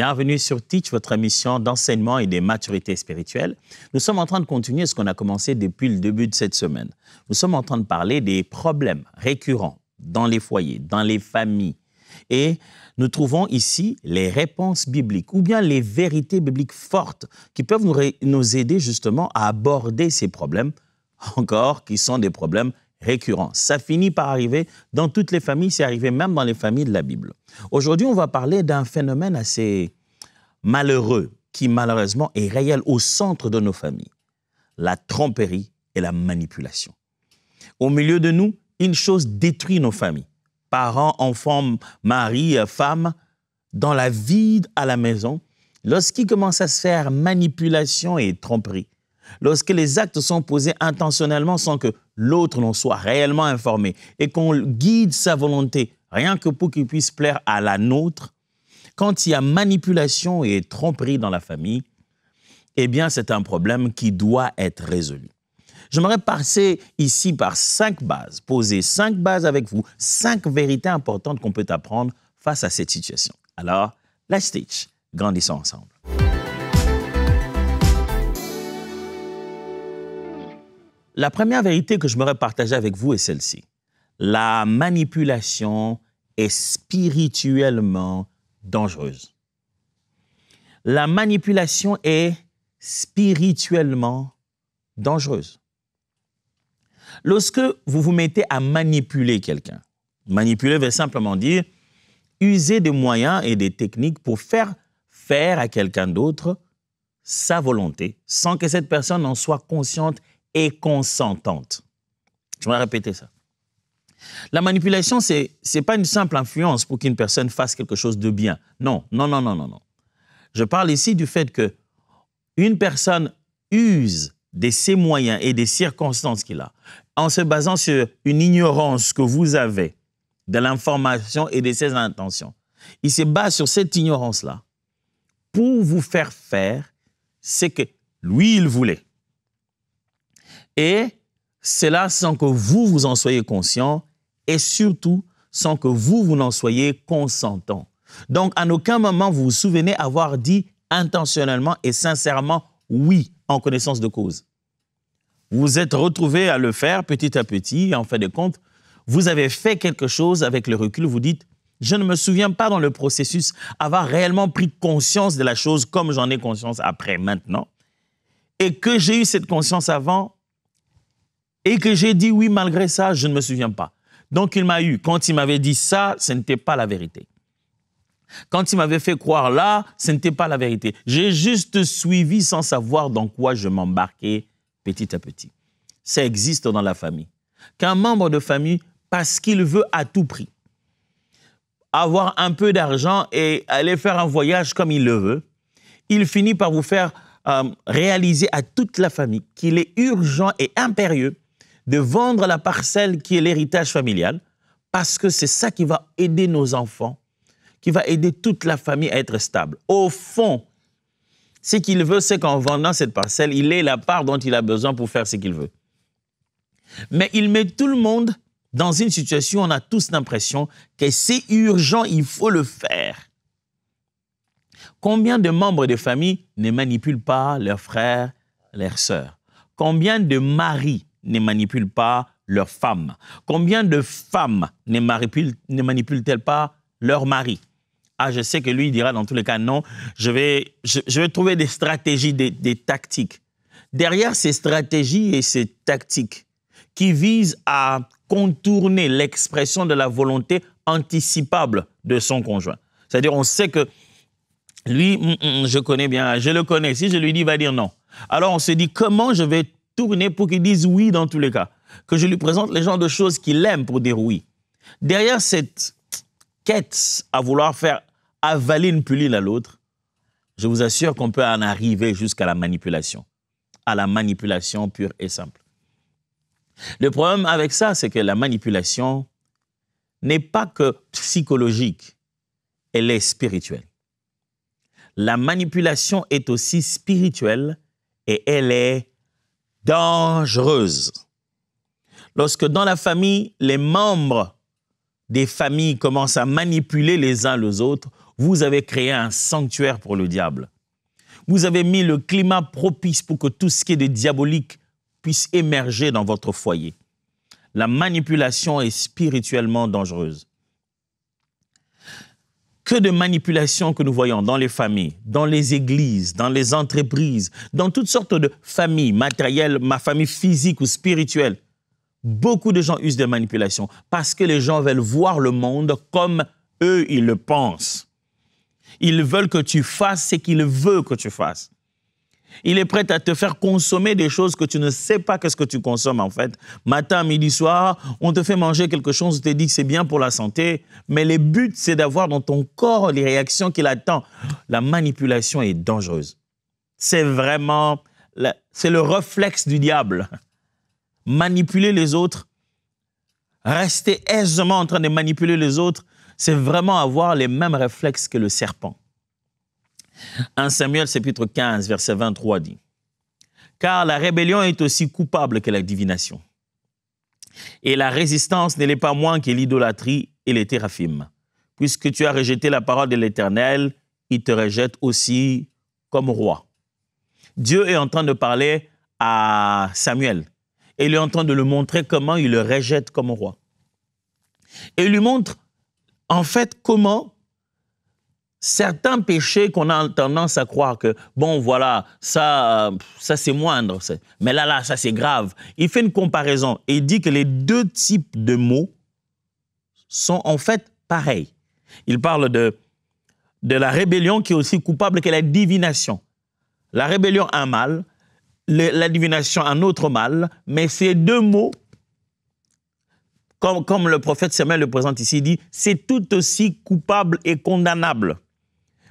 Bienvenue sur Teach, votre émission d'enseignement et des maturités spirituelles. Nous sommes en train de continuer ce qu'on a commencé depuis le début de cette semaine. Nous sommes en train de parler des problèmes récurrents dans les foyers, dans les familles. Et nous trouvons ici les réponses bibliques ou bien les vérités bibliques fortes qui peuvent nous aider justement à aborder ces problèmes, encore qui sont des problèmes récurrent. Ça finit par arriver dans toutes les familles, c'est arrivé même dans les familles de la Bible. Aujourd'hui, on va parler d'un phénomène assez malheureux qui malheureusement est réel au centre de nos familles, la tromperie et la manipulation. Au milieu de nous, une chose détruit nos familles. Parents, enfants, mari, femmes, dans la vie à la maison, lorsqu'il commence à se faire manipulation et tromperie, lorsque les actes sont posés intentionnellement sans que l'autre n'en soit réellement informé et qu'on guide sa volonté rien que pour qu'il puisse plaire à la nôtre, quand il y a manipulation et tromperie dans la famille, eh bien, c'est un problème qui doit être résolu. J'aimerais passer ici par 5 bases, poser 5 bases avec vous, 5 vérités importantes qu'on peut apprendre face à cette situation. Alors, let's teach, grandissons ensemble. La première vérité que je voudrais partager avec vous est celle-ci. La manipulation est spirituellement dangereuse. La manipulation est spirituellement dangereuse. Lorsque vous vous mettez à manipuler quelqu'un, manipuler veut simplement dire user des moyens et des techniques pour faire à quelqu'un d'autre sa volonté sans que cette personne en soit consciente et consentante. Je vais répéter ça. La manipulation, ce n'est pas une simple influence pour qu'une personne fasse quelque chose de bien. Non. Je parle ici du fait qu'une personne use de ses moyens et des circonstances qu'il a en se basant sur une ignorance que vous avez de l'information et de ses intentions. Il se base sur cette ignorance-là pour vous faire ce que lui, il voulait. Et cela sans que vous en soyez conscient et surtout sans que vous n'en soyez consentant. Donc, à aucun moment, vous vous souvenez avoir dit intentionnellement et sincèrement oui, en connaissance de cause. Vous vous êtes retrouvé à le faire petit à petit et en fin de compte, vous avez fait quelque chose avec le recul, vous dites « je ne me souviens pas dans le processus avoir réellement pris conscience de la chose comme j'en ai conscience après maintenant et que j'ai eu cette conscience avant et que j'ai dit oui, malgré ça, je ne me souviens pas. Donc, il m'a eu. Quand il m'avait dit ça, ce n'était pas la vérité. Quand il m'avait fait croire là, ce n'était pas la vérité. J'ai juste suivi sans savoir dans quoi je m'embarquais petit à petit. Ça existe dans la famille. Qu'un membre de famille, parce qu'il veut à tout prix avoir un peu d'argent et aller faire un voyage comme il le veut, il finit par vous faire réaliser à toute la famille qu'il est urgent et impérieux de vendre la parcelle qui est l'héritage familial, parce que c'est ça qui va aider nos enfants, qui va aider toute la famille à être stable. Au fond, ce qu'il veut, c'est qu'en vendant cette parcelle, il ait la part dont il a besoin pour faire ce qu'il veut. Mais il met tout le monde dans une situation où on a tous l'impression que c'est urgent, il faut le faire. Combien de membres de famille ne manipulent pas leurs frères, leurs sœurs? Combien de maris ne manipulent pas leurs femmes? Combien de femmes ne manipulent-elles pas leur mari? Ah, je sais que lui, il dira dans tous les cas, non, je vais trouver des stratégies, des tactiques. Derrière ces stratégies et ces tactiques qui visent à contourner l'expression de la volonté anticipable de son conjoint. C'est-à-dire, on sait que lui, je connais bien, je le connais. Si je lui dis, il va dire non. Alors, on se dit, comment je vais tourner pour qu'il dise oui dans tous les cas? Que je lui présente les genres de choses qu'il aime pour dire oui. Derrière cette quête à vouloir faire avaler une pilule à l'autre, je vous assure qu'on peut en arriver jusqu'à la manipulation. À la manipulation pure et simple. Le problème avec ça, c'est que la manipulation n'est pas que psychologique, elle est spirituelle. La manipulation est aussi spirituelle et elle est dangereuse. Lorsque dans la famille, les membres des familles commencent à manipuler les uns les autres, vous avez créé un sanctuaire pour le diable. Vous avez mis le climat propice pour que tout ce qui est de diabolique puisse émerger dans votre foyer. La manipulation est spirituellement dangereuse. Que de manipulations que nous voyons dans les familles, dans les églises, dans les entreprises, dans toutes sortes de familles matérielles, ma famille physique ou spirituelle. Beaucoup de gens usent des manipulations parce que les gens veulent voir le monde comme eux, ils le pensent. Ils veulent que tu fasses ce qu'ils veulent que tu fasses. Il est prêt à te faire consommer des choses que tu ne sais pas qu'est-ce que tu consommes en fait. Matin, midi, soir, on te fait manger quelque chose, on te dit que c'est bien pour la santé, mais le but, c'est d'avoir dans ton corps les réactions qu'il attend. La manipulation est dangereuse. C'est vraiment, c'est le réflexe du diable. Manipuler les autres, rester aisément en train de manipuler les autres, c'est vraiment avoir les mêmes réflexes que le serpent. 1 Samuel, chapitre 15, verset 23 dit « Car la rébellion est aussi coupable que la divination. Et la résistance n'est pas moins que l'idolâtrie et les théraphim. Puisque tu as rejeté la parole de l'Éternel, il te rejette aussi comme roi. » Dieu est en train de parler à Samuel. Et il est en train de lui montrer comment il le rejette comme roi. Et il lui montre, en fait, comment certains péchés qu'on a tendance à croire que, bon, voilà, ça c'est moindre, mais là, ça c'est grave. Il fait une comparaison et il dit que les deux types de mots sont en fait pareils. Il parle de la rébellion qui est aussi coupable que la divination. La rébellion, un mal, la divination, un autre mal, mais ces deux mots, comme le prophète Samuel le présente ici, il dit, c'est tout aussi coupable et condamnable.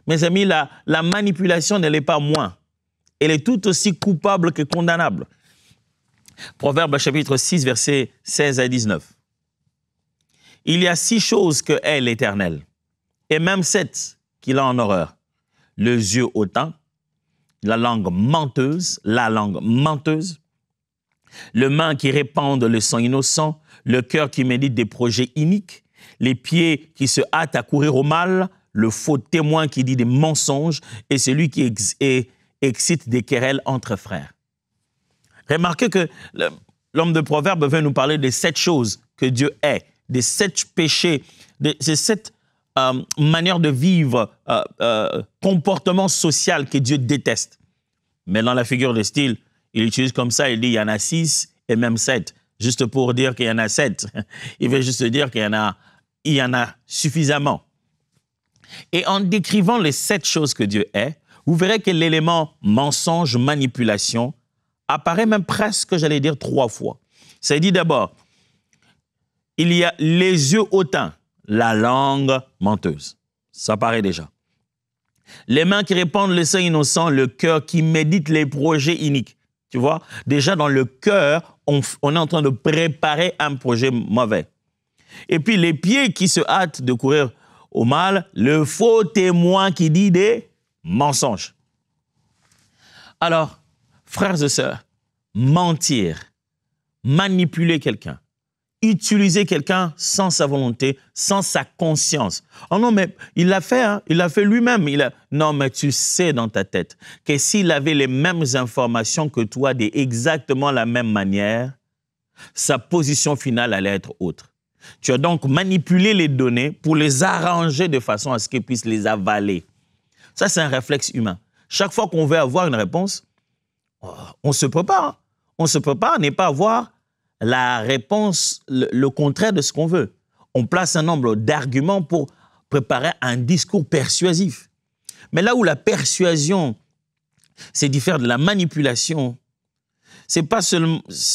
Mes amis, la manipulation ne l'est pas moins. Elle est tout aussi coupable que condamnable. Proverbe chapitre 6, versets 16 à 19. Il y a 6 choses que hait l'Éternel, et même 7 qu'il a en horreur. Les yeux hautains, la langue menteuse, le main qui répand le sang innocent, le cœur qui médite des projets iniques, les pieds qui se hâtent à courir au mal, le faux témoin qui dit des mensonges et celui qui excite des querelles entre frères. Remarquez que l'homme de Proverbe veut nous parler des 7 choses que Dieu hait, des 7 péchés, de ces 7 manières de vivre, comportement social que Dieu déteste. Mais dans la figure de style, il utilise comme ça, il dit il y en a 6 et même 7, juste pour dire qu'il y en a 7. Il veut juste dire qu'il y en a suffisamment. Et en décrivant les 7 choses que Dieu hait, vous verrez que l'élément mensonge, manipulation, apparaît même presque, j'allais dire, 3 fois. Ça dit d'abord, il y a les yeux hautains, la langue menteuse. Ça paraît déjà. Les mains qui répandent le sang innocent, le cœur qui médite les projets iniques. Tu vois, déjà dans le cœur, on est en train de préparer un projet mauvais. Et puis les pieds qui se hâtent de courir au mal, le faux témoin qui dit des mensonges. Alors, frères et sœurs, mentir, manipuler quelqu'un, utiliser quelqu'un sans sa volonté, sans sa conscience. Oh non, mais il l'a fait, hein? Il l'a fait lui-même. Non, mais tu sais dans ta tête que s'il avait les mêmes informations que toi, d'exactement la même manière, sa position finale allait être autre. Tu as donc manipulé les données pour les arranger de façon à ce qu'ils puissent les avaler. Ça, c'est un réflexe humain. Chaque fois qu'on veut avoir une réponse, on se prépare. On se prépare à ne pas avoir la réponse, le contraire de ce qu'on veut. On place un nombre d'arguments pour préparer un discours persuasif. Mais là où la persuasion, c'est diffère de la manipulation, ce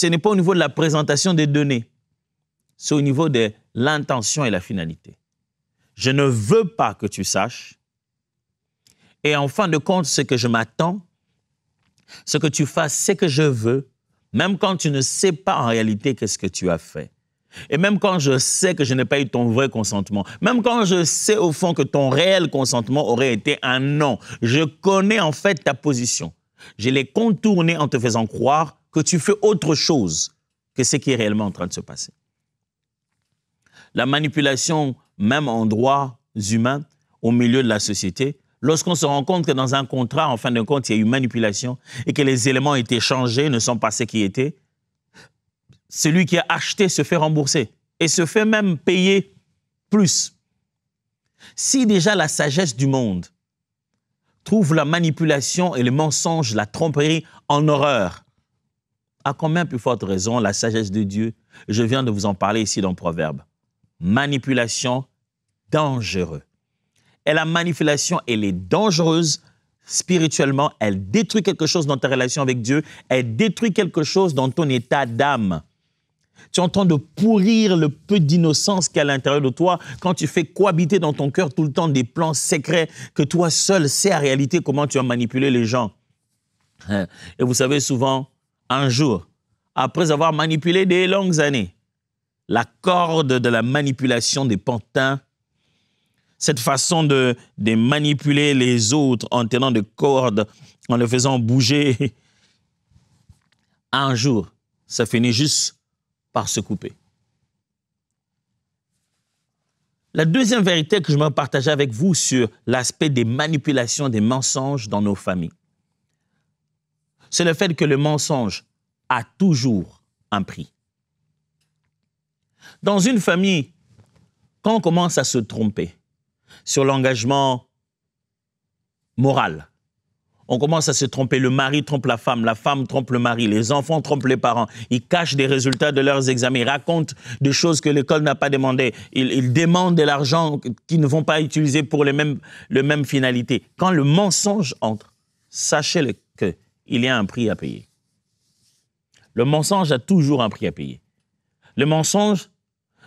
n'est pas au niveau de la présentation des données, c'est au niveau de l'intention et la finalité. Je ne veux pas que tu saches, et en fin de compte, ce que je m'attends, ce que tu fasses, ce que je veux, même quand tu ne sais pas en réalité qu'est-ce que tu as fait. Et même quand je sais que je n'ai pas eu ton vrai consentement, même quand je sais au fond que ton réel consentement aurait été un non, je connais en fait ta position. Je l'ai contournée en te faisant croire que tu fais autre chose que ce qui est réellement en train de se passer. La manipulation, même en droits humains, au milieu de la société, lorsqu'on se rend compte que dans un contrat, en fin de compte, il y a eu manipulation et que les éléments ont été changés, ne sont pas ceux qui étaient, celui qui a acheté se fait rembourser et se fait même payer plus. Si déjà la sagesse du monde trouve la manipulation et le mensonge, la tromperie en horreur, à combien plus forte raison la sagesse de Dieu? Je viens de vous en parler ici dans Proverbe. Manipulation, dangereux. Et la manipulation, elle est dangereuse spirituellement. Elle détruit quelque chose dans ta relation avec Dieu. Elle détruit quelque chose dans ton état d'âme. Tu es en train de pourrir le peu d'innocence qu'il y a à l'intérieur de toi quand tu fais cohabiter dans ton cœur tout le temps des plans secrets que toi seul sais en réalité comment tu as manipulé les gens. Et vous savez souvent, un jour, après avoir manipulé des longues années, la corde de la manipulation des pantins, cette façon de manipuler les autres en tenant des cordes, en les faisant bouger, un jour, ça finit juste par se couper. La deuxième vérité que je me partageais avec vous sur l'aspect des manipulations, des mensonges dans nos familles, c'est le fait que le mensonge a toujours un prix. Dans une famille, quand on commence à se tromper sur l'engagement moral, on commence à se tromper, le mari trompe la femme trompe le mari, les enfants trompent les parents, ils cachent des résultats de leurs examens, ils racontent des choses que l'école n'a pas demandées, ils demandent de l'argent qu'ils ne vont pas utiliser pour les mêmes finalités. Quand le mensonge entre, sachez qu'il y a un prix à payer. Le mensonge a toujours un prix à payer. Le mensonge,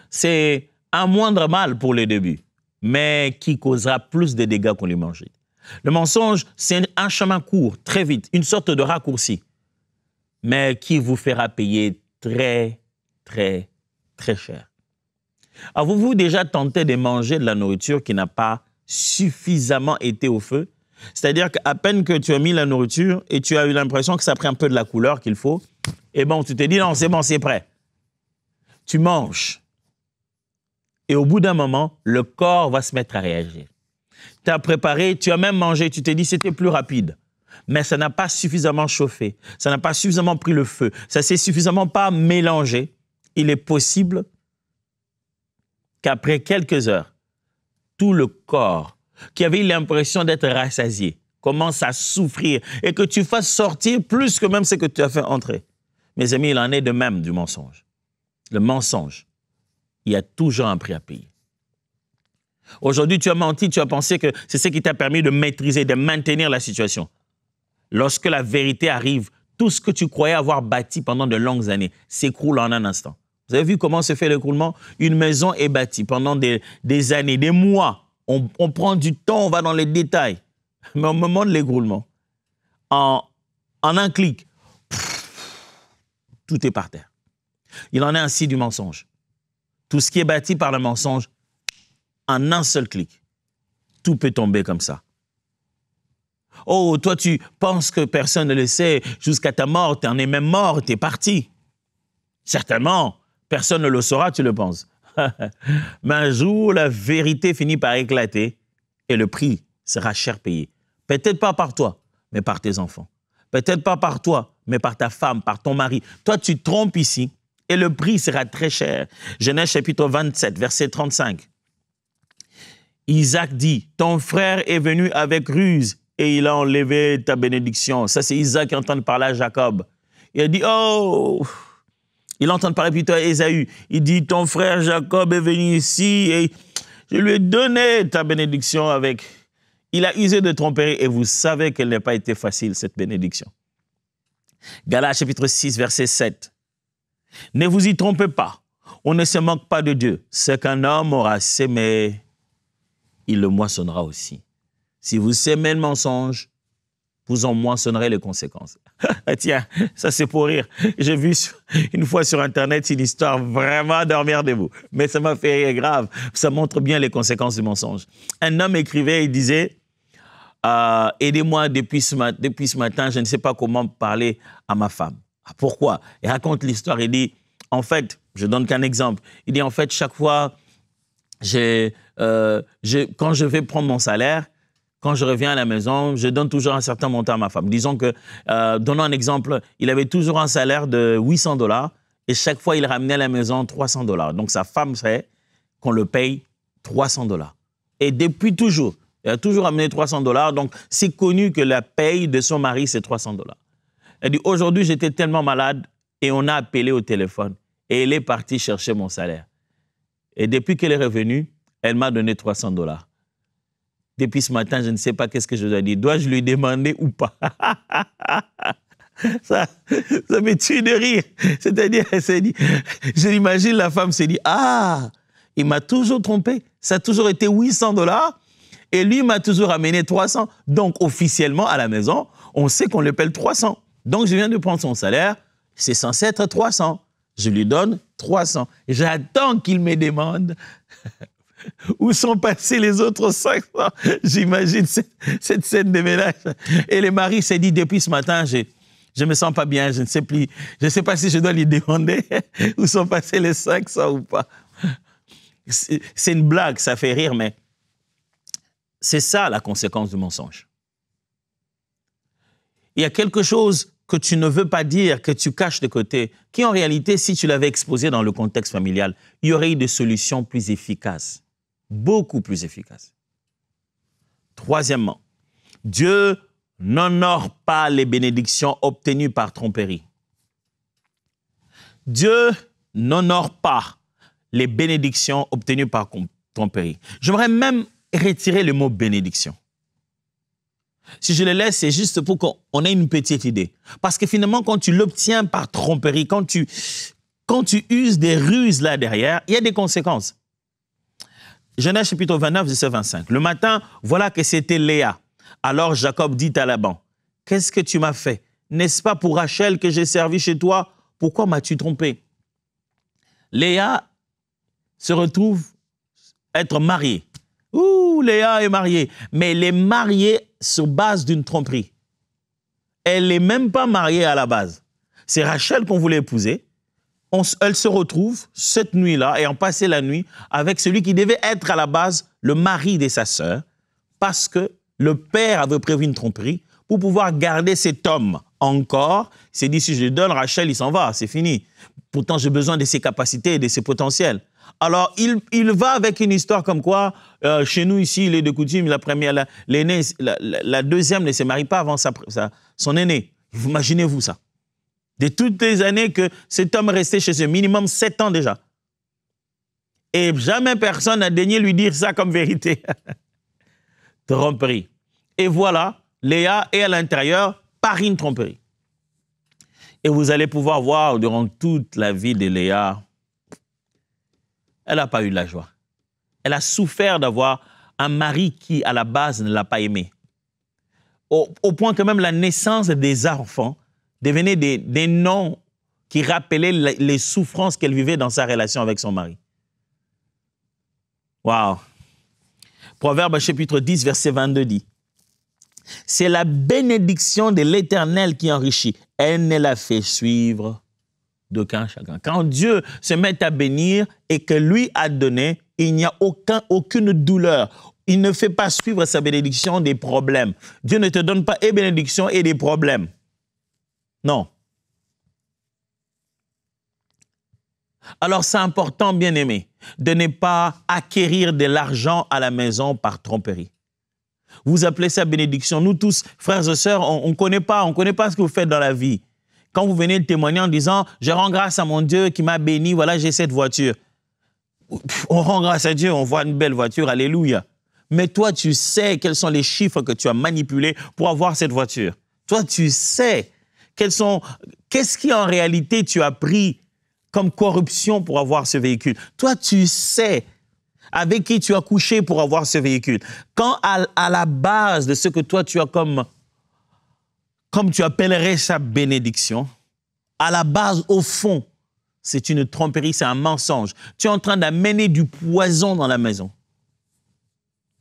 c'est un moindre mal pour le début, mais qui causera plus de dégâts qu'on l'imagine. Le mensonge, c'est un chemin court, très vite, une sorte de raccourci, mais qui vous fera payer très, très, très cher. Avez-vous déjà tenté de manger de la nourriture qui n'a pas suffisamment été au feu? C'est-à-dire qu'à peine que tu as mis la nourriture et tu as eu l'impression que ça a pris un peu de la couleur qu'il faut, et bon, tu te dis, non, c'est bon, c'est prêt. Tu manges. Et au bout d'un moment, le corps va se mettre à réagir. Tu as préparé, tu as même mangé, tu t'es dit c'était plus rapide. Mais ça n'a pas suffisamment chauffé, ça n'a pas suffisamment pris le feu, ça ne s'est suffisamment pas mélangé. Il est possible qu'après quelques heures, tout le corps qui avait l'impression d'être rassasié commence à souffrir et que tu fasses sortir plus que même ce que tu as fait entrer. Mes amis, il en est de même du mensonge. Le mensonge, il y a toujours un prix à payer. Aujourd'hui, tu as menti, tu as pensé que c'est ce qui t'a permis de maîtriser, de maintenir la situation. Lorsque la vérité arrive, tout ce que tu croyais avoir bâti pendant de longues années s'écroule en un instant. Vous avez vu comment se fait l'écroulement? Une maison est bâtie pendant des années, des mois. On prend du temps, on va dans les détails. Mais au moment de l'écroulement, en un clic, tout est par terre. Il en est ainsi du mensonge. Tout ce qui est bâti par le mensonge, en un seul clic, tout peut tomber comme ça. Oh, toi, tu penses que personne ne le sait jusqu'à ta mort, tu en es même mort, tu es parti. Certainement, personne ne le saura, tu le penses. Mais un jour, la vérité finit par éclater et le prix sera cher payé. Peut-être pas par toi, mais par tes enfants. Peut-être pas par toi, mais par ta femme, par ton mari. Toi, tu te trompes ici et le prix sera très cher. Genèse chapitre 27, verset 35. Isaac dit, ton frère est venu avec ruse et il a enlevé ta bénédiction. Ça, c'est Isaac qui est en train de parler à Jacob. Il a dit, oh, il est en train de parler plutôt à Ésaü. Il dit, ton frère Jacob est venu ici et je lui ai donné ta bénédiction avec... Il a usé de tromperie et vous savez qu'elle n'a pas été facile, cette bénédiction. Galates chapitre 6, verset 7. Ne vous y trompez pas, on ne se moque pas de Dieu. Ce qu'un homme aura sémé, il le moissonnera aussi. Si vous sémez le mensonge, vous en moissonnerez les conséquences. Tiens, ça c'est pour rire. J'ai vu une fois sur Internet une histoire vraiment à dormir debout. Mais ça m'a fait rire grave. Ça montre bien les conséquences du mensonge. Un homme écrivait, il disait, aidez-moi depuis ce matin, je ne sais pas comment parler à ma femme. Pourquoi? Il raconte l'histoire, il dit, en fait, je donne qu'un exemple. Il dit, en fait, chaque fois quand je vais prendre mon salaire, quand je reviens à la maison, je donne toujours un certain montant à ma femme. Disons que, donnons un exemple, il avait toujours un salaire de 800 $ et chaque fois, il ramenait à la maison 300 $. Donc, sa femme serait qu'on le paye 300 $. Et depuis toujours, il a toujours amené 300 $. Donc, c'est connu que la paye de son mari, c'est 300 $. Elle dit, aujourd'hui, j'étais tellement malade et on a appelé au téléphone et elle est partie chercher mon salaire. Et depuis qu'elle est revenue, elle m'a donné 300 $. Depuis ce matin, je ne sais pas qu'est-ce que je dois dire. Dois-je lui demander ou pas? Ça me tue de rire. C'est-à-dire, elle s'est dit, je l'imagine, la femme s'est dit, ah, il m'a toujours trompé. Ça a toujours été 800 $ et lui m'a toujours amené 300. Donc, officiellement, à la maison, on sait qu'on le paye 300. Donc, je viens de prendre son salaire, c'est censé être 300. Je lui donne 300. J'attends qu'il me demande où sont passés les autres 500. J'imagine cette scène de ménage. Et le mari s'est dit, depuis ce matin, je ne me sens pas bien, je ne sais plus, je ne sais pas si je dois lui demander où sont passés les 500 ou pas. C'est une blague, ça fait rire, mais c'est ça la conséquence du mensonge. Il y a quelque chose que tu ne veux pas dire, que tu caches de côté, qui en réalité, si tu l'avais exposé dans le contexte familial, il y aurait eu des solutions plus efficaces, beaucoup plus efficaces. Troisièmement, Dieu n'honore pas les bénédictions obtenues par tromperie. Dieu n'honore pas les bénédictions obtenues par tromperie. J'aimerais même retirer le mot bénédiction. Si je le laisse, c'est juste pour qu'on ait une petite idée. Parce que finalement, quand tu l'obtiens par tromperie, quand tu uses des ruses là derrière, il y a des conséquences. Genèse chapitre 29, verset 25. Le matin, voilà que c'était Léa. Alors Jacob dit à Laban, « Qu'est-ce que tu m'as fait? N'est-ce pas pour Rachel que j'ai servi chez toi? Pourquoi m'as-tu trompé? » Léa se retrouve être mariée. Ouh, Léa est mariée. Mais elle est mariée sur base d'une tromperie. Elle n'est même pas mariée à la base. C'est Rachel qu'on voulait épouser. Elle se retrouve cette nuit-là, ayant passé la nuit avec celui qui devait être à la base le mari de sa sœur, parce que le père avait prévu une tromperie pour pouvoir garder cet homme encore. Il s'est dit, si je lui donne Rachel, il s'en va, c'est fini. Pourtant, j'ai besoin de ses capacités et de ses potentiels. Alors, il va avec une histoire comme quoi, chez nous ici, il est de coutume, la première, l'aînée, la deuxième ne se marie pas avant son aîné. Imaginez-vous ça. De toutes les années que cet homme restait chez eux, minimum 7 ans déjà. Et jamais personne n'a daigné lui dire ça comme vérité. Tromperie. Et voilà, Léa est à l'intérieur par une tromperie. Et vous allez pouvoir voir durant toute la vie de Léa, elle n'a pas eu de la joie. Elle a souffert d'avoir un mari qui, à la base, ne l'a pas aimée. Au point que même la naissance des enfants devenait des noms qui rappelaient les souffrances qu'elle vivait dans sa relation avec son mari. Waouh! Proverbe chapitre 10, verset 22 dit, « C'est la bénédiction de l'Éternel qui enrichit. Elle ne la fait suivre d'aucun chagrin. » Quand Dieu se met à bénir et que lui a donné, il n'y a aucune douleur. Il ne fait pas suivre sa bénédiction des problèmes. Dieu ne te donne pas et bénédiction et des problèmes. Non. Alors c'est important, bien-aimé, de ne pas acquérir de l'argent à la maison par tromperie. Vous appelez ça bénédiction. Nous tous, frères et sœurs, on ne connaît pas ce que vous faites dans la vie. Quand vous venez témoigner en disant « Je rends grâce à mon Dieu qui m'a béni, voilà, j'ai cette voiture. » On rend grâce à Dieu, on voit une belle voiture, alléluia. Mais toi, tu sais quels sont les chiffres que tu as manipulés pour avoir cette voiture. Toi, tu sais qu'est-ce qui en réalité tu as pris comme corruption pour avoir ce véhicule. Toi, tu sais avec qui tu as couché pour avoir ce véhicule. Quand à la base de ce que toi tu as comme tu appellerais sa bénédiction, à la base, au fond, c'est une tromperie, c'est un mensonge. Tu es en train d'amener du poison dans la maison.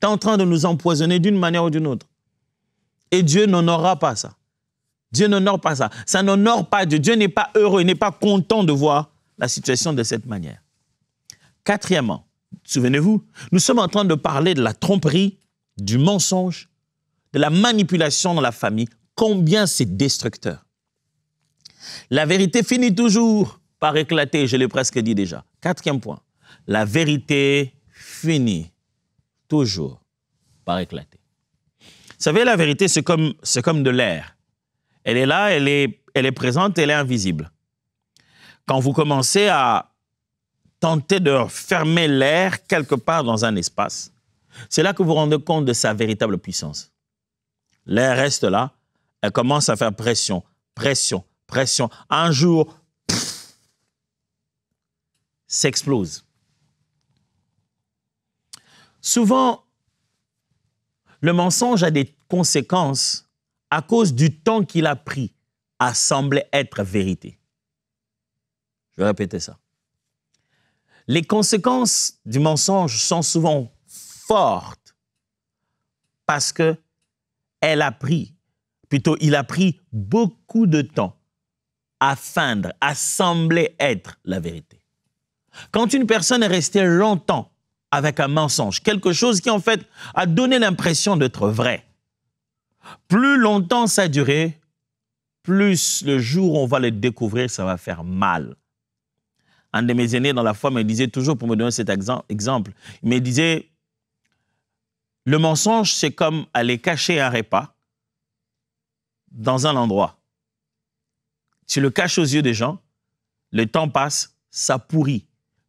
Tu es en train de nous empoisonner d'une manière ou d'une autre. Et Dieu n'honorera pas ça. Dieu n'honore pas ça. Ça n'honore pas Dieu. Dieu n'est pas heureux, il n'est pas content de voir la situation de cette manière. Quatrièmement, Souvenez-vous, nous sommes en train de parler de la tromperie, du mensonge, de la manipulation dans la famille. Combien c'est destructeur. La vérité finit toujours par éclater, je l'ai presque dit déjà. 4e point, la vérité finit toujours par éclater. Vous savez, la vérité, c'est comme de l'air. Elle est là, elle est présente, elle est invisible. Quand vous commencez à tenter de fermer l'air quelque part dans un espace, c'est là que vous vous rendez compte de sa véritable puissance. L'air reste là, elle commence à faire pression, pression, pression. Un jour, s'explose. Souvent, le mensonge a des conséquences à cause du temps qu'il a pris à sembler être vérité. Je vais répéter ça. Les conséquences du mensonge sont souvent fortes parce que il a pris beaucoup de temps à feindre, à sembler être la vérité. Quand une personne est restée longtemps avec un mensonge, quelque chose qui en fait a donné l'impression d'être vrai, plus longtemps ça a duré, plus le jour où on va le découvrir, ça va faire mal. Un de mes aînés dans la foi me disait toujours, pour me donner cet exemple, il me disait, le mensonge, c'est comme aller cacher un repas dans un endroit. Tu le caches aux yeux des gens, le temps passe, ça pourrit.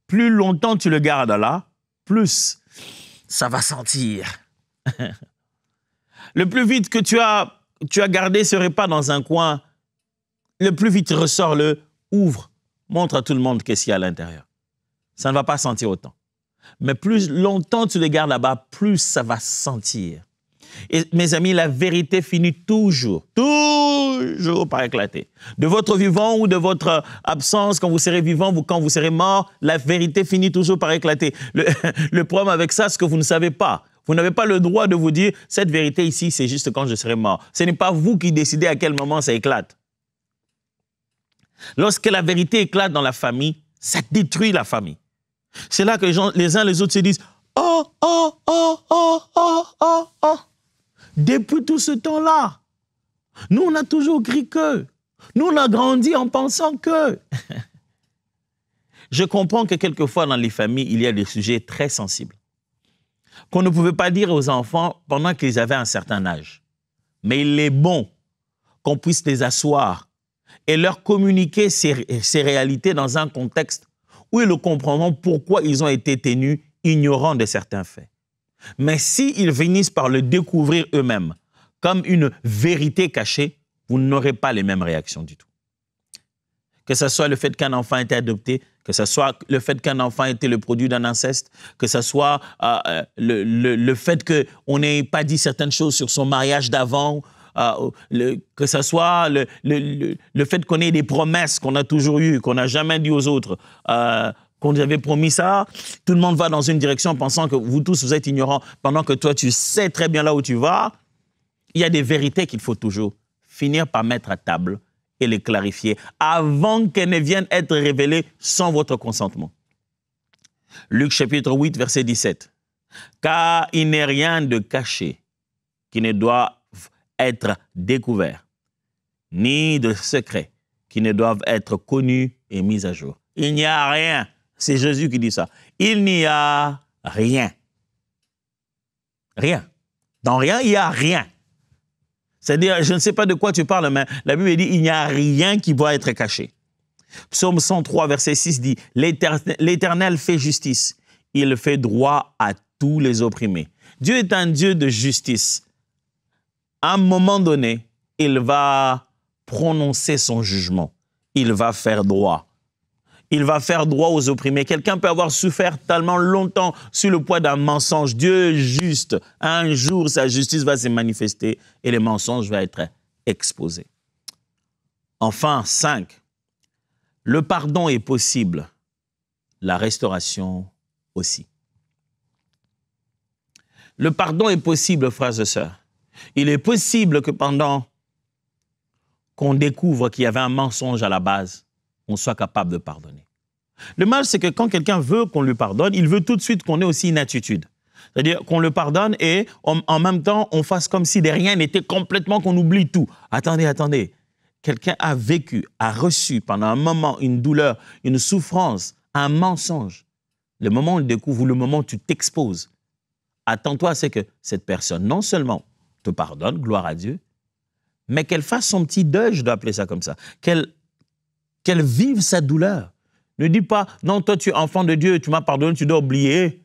Plus longtemps tu le gardes là, plus ça va sentir. Le plus vite que tu as gardé ce repas dans un coin, le plus vite ressors-le, ouvre, montre à tout le monde qu'est-ce qu'il y a à l'intérieur. Ça ne va pas sentir autant. Mais plus longtemps tu le gardes là-bas, plus ça va sentir. Et mes amis, la vérité finit toujours par éclater. De votre vivant ou de votre absence, quand vous serez vivant ou quand vous serez mort, la vérité finit toujours par éclater. Le problème avec ça, c'est que vous ne savez pas. Vous n'avez pas le droit de vous dire, cette vérité ici, c'est juste quand je serai mort. Ce n'est pas vous qui décidez à quel moment ça éclate. Lorsque la vérité éclate dans la famille, ça détruit la famille. C'est là que les uns les autres se disent, oh, oh, oh, oh, oh, oh, oh. Depuis tout ce temps-là, nous, on a toujours cru que. Nous, on a grandi en pensant que. Je comprends que quelquefois, dans les familles, il y a des sujets très sensibles qu'on ne pouvait pas dire aux enfants pendant qu'ils avaient un certain âge. Mais il est bon qu'on puisse les asseoir et leur communiquer ces réalités dans un contexte où ils comprendront pourquoi ils ont été tenus ignorants de certains faits. Mais s'ils finissent par le découvrir eux-mêmes comme une vérité cachée, vous n'aurez pas les mêmes réactions du tout. Que ce soit le fait qu'un enfant ait été adopté, que ce soit le fait qu'un enfant ait été le produit d'un inceste, que ce soit le fait qu'on n'ait pas dit certaines choses sur son mariage d'avant, que ce soit le fait qu'on ait des promesses qu'on a toujours eues, qu'on n'a jamais dit aux autres, qu'on nous avait promis ça, tout le monde va dans une direction en pensant que vous tous, vous êtes ignorants, pendant que toi, tu sais très bien là où tu vas. Il y a des vérités qu'il faut toujours finir par mettre à table et les clarifier avant qu'elles ne viennent être révélées sans votre consentement. Luc chapitre 8, verset 17. « Car il n'est rien de caché qui ne doit être découvert, ni de secret qui ne doivent être connus et mis à jour. » Il n'y a rien. C'est Jésus qui dit ça. Il n'y a rien. Rien. Dans rien, il n'y a rien. C'est-à-dire, je ne sais pas de quoi tu parles, mais la Bible dit, il n'y a rien qui doit être caché. Psaume 103, verset 6 dit, l'Éternel fait justice. Il fait droit à tous les opprimés. Dieu est un Dieu de justice. À un moment donné, il va prononcer son jugement. Il va faire droit. Il va faire droit aux opprimés. Quelqu'un peut avoir souffert tellement longtemps sous le poids d'un mensonge. Dieu est juste. Un jour, sa justice va se manifester et le mensonge va être exposé. Enfin, 5. Le pardon est possible. La restauration aussi. Le pardon est possible, frères et sœurs. Il est possible que pendant qu'on découvre qu'il y avait un mensonge à la base, on soit capable de pardonner. Le mal, c'est que quand quelqu'un veut qu'on lui pardonne, il veut tout de suite qu'on ait aussi une attitude. C'est-à-dire qu'on le pardonne et en même temps, on fasse comme si de rien n'était complètement, qu'on oublie tout. Attendez. Quelqu'un a vécu, a reçu pendant un moment une douleur, une souffrance, un mensonge. Le moment où on le découvre, ou le moment où tu t'exposes, attends-toi à ce que cette personne, non seulement te pardonne, gloire à Dieu, mais qu'elle fasse son petit deuil, je dois appeler ça comme ça, qu'elle vive sa douleur. Ne dis pas, non, toi tu es enfant de Dieu, tu m'as pardonné, tu dois oublier.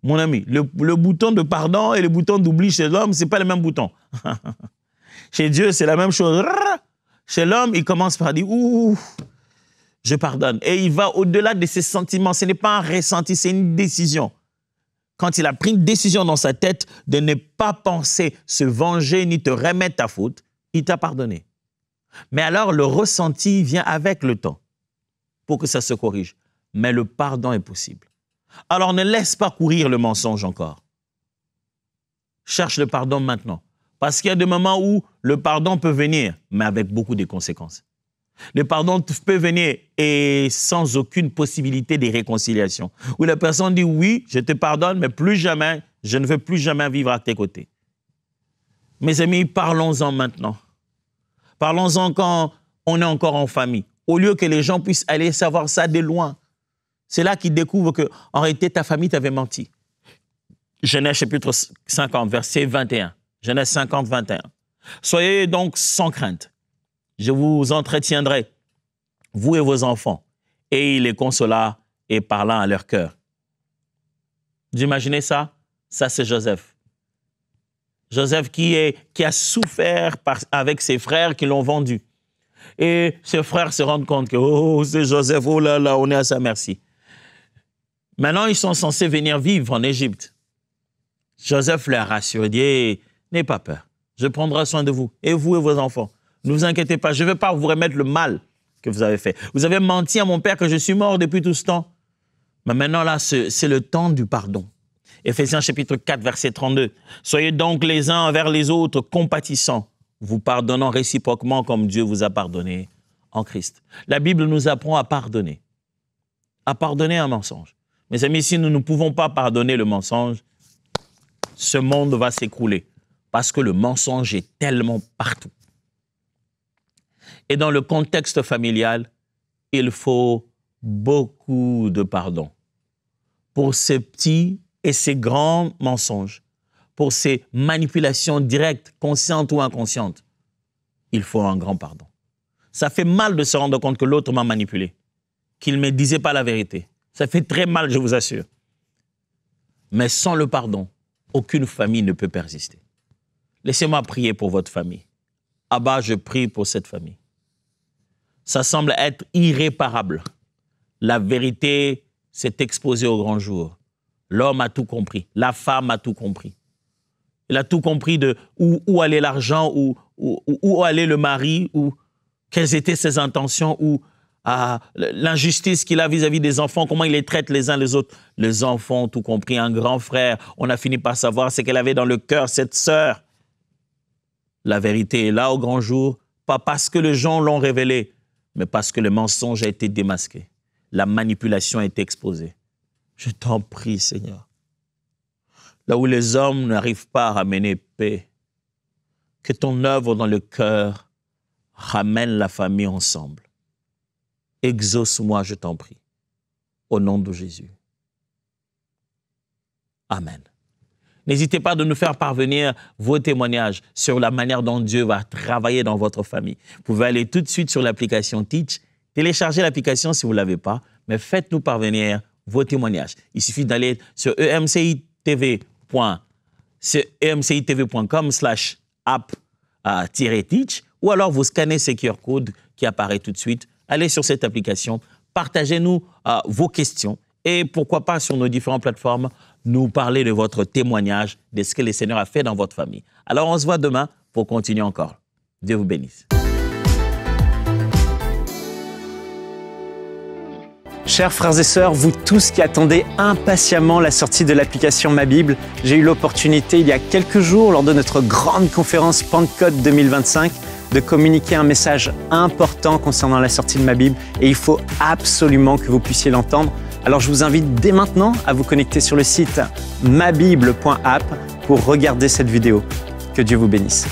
Mon ami, le bouton de pardon et le bouton d'oubli chez l'homme, ce n'est pas le même bouton. Chez Dieu, c'est la même chose. Chez l'homme, il commence par dire, ouh, je pardonne. Et il va au-delà de ses sentiments. Ce n'est pas un ressenti, c'est une décision. Quand il a pris une décision dans sa tête de ne pas penser se venger ni te remettre ta faute, il t'a pardonné. Mais alors, le ressenti vient avec le temps pour que ça se corrige. Mais le pardon est possible. Alors, ne laisse pas courir le mensonge encore. Cherche le pardon maintenant. Parce qu'il y a des moments où le pardon peut venir, mais avec beaucoup de conséquences. Le pardon peut venir et sans aucune possibilité de réconciliation. Où la personne dit, oui, je te pardonne, mais plus jamais, je ne veux plus jamais vivre à tes côtés. Mes amis, parlons-en maintenant. Parlons-en quand on est encore en famille. Au lieu que les gens puissent aller savoir ça de loin. C'est là qu'ils découvrent qu'en réalité, ta famille t'avait menti. Genèse chapitre 50, verset 21. Genèse 50, 21. Soyez donc sans crainte. Je vous entretiendrai, vous et vos enfants. Et il les consola et parla à leur cœur. Vous imaginez ça? Ça, c'est Joseph. Joseph qui a souffert avec ses frères qui l'ont vendu. Et ses frères se rendent compte que, oh, c'est Joseph, oh là là, on est à sa merci. Maintenant, ils sont censés venir vivre en Égypte. Joseph leur rassure, dit, n'ayez pas peur, je prendrai soin de vous, et vos enfants. Ne vous inquiétez pas, je ne vais pas vous remettre le mal que vous avez fait. Vous avez menti à mon père que je suis mort depuis tout ce temps. Mais maintenant, là, c'est le temps du pardon. Éphésiens chapitre 4, verset 32. Soyez donc les uns envers les autres compatissants, vous pardonnant réciproquement comme Dieu vous a pardonné en Christ. La Bible nous apprend à pardonner un mensonge. Mes amis, si nous ne pouvons pas pardonner le mensonge, ce monde va s'écrouler parce que le mensonge est tellement partout. Et dans le contexte familial, il faut beaucoup de pardon pour ces petits et ces grands mensonges, pour ces manipulations directes, conscientes ou inconscientes. Il faut un grand pardon. Ça fait mal de se rendre compte que l'autre m'a manipulé, qu'il ne me disait pas la vérité. Ça fait très mal, je vous assure. Mais sans le pardon, aucune famille ne peut persister. Laissez-moi prier pour votre famille. Abba, je prie pour cette famille. Ça semble être irréparable. La vérité s'est exposée au grand jour. L'homme a tout compris. La femme a tout compris. Elle a tout compris de où allait l'argent, où allait le mari, quelles étaient ses intentions, l'injustice qu'il a vis-à-vis des enfants, comment il les traite les uns les autres. Les enfants ont tout compris. Un grand frère, on a fini par savoir ce qu'elle avait dans le cœur, cette sœur. La vérité est là au grand jour, pas parce que les gens l'ont révélé, mais parce que le mensonge a été démasqué. La manipulation a été exposée. Je t'en prie, Seigneur. Là où les hommes n'arrivent pas à ramener paix, que ton œuvre dans le cœur ramène la famille ensemble. Exauce-moi, je t'en prie, au nom de Jésus. Amen. N'hésitez pas de nous faire parvenir vos témoignages sur la manière dont Dieu va travailler dans votre famille. Vous pouvez aller tout de suite sur l'application Teach, télécharger l'application si vous ne l'avez pas, mais faites-nous parvenir vos témoignages. Il suffit d'aller sur emcitv.com/app-teach ou alors vous scannez ce QR code qui apparaît tout de suite. Allez sur cette application, partagez-nous vos questions et pourquoi pas sur nos différentes plateformes, nous parler de votre témoignage, de ce que le Seigneur a fait dans votre famille. Alors on se voit demain pour continuer encore. Dieu vous bénisse. Chers frères et sœurs, vous tous qui attendez impatiemment la sortie de l'application Ma Bible, j'ai eu l'opportunité il y a quelques jours lors de notre grande conférence Pentecôte 2025 de communiquer un message important concernant la sortie de ma Bible et il faut absolument que vous puissiez l'entendre. Alors je vous invite dès maintenant à vous connecter sur le site mabible.app pour regarder cette vidéo. Que Dieu vous bénisse.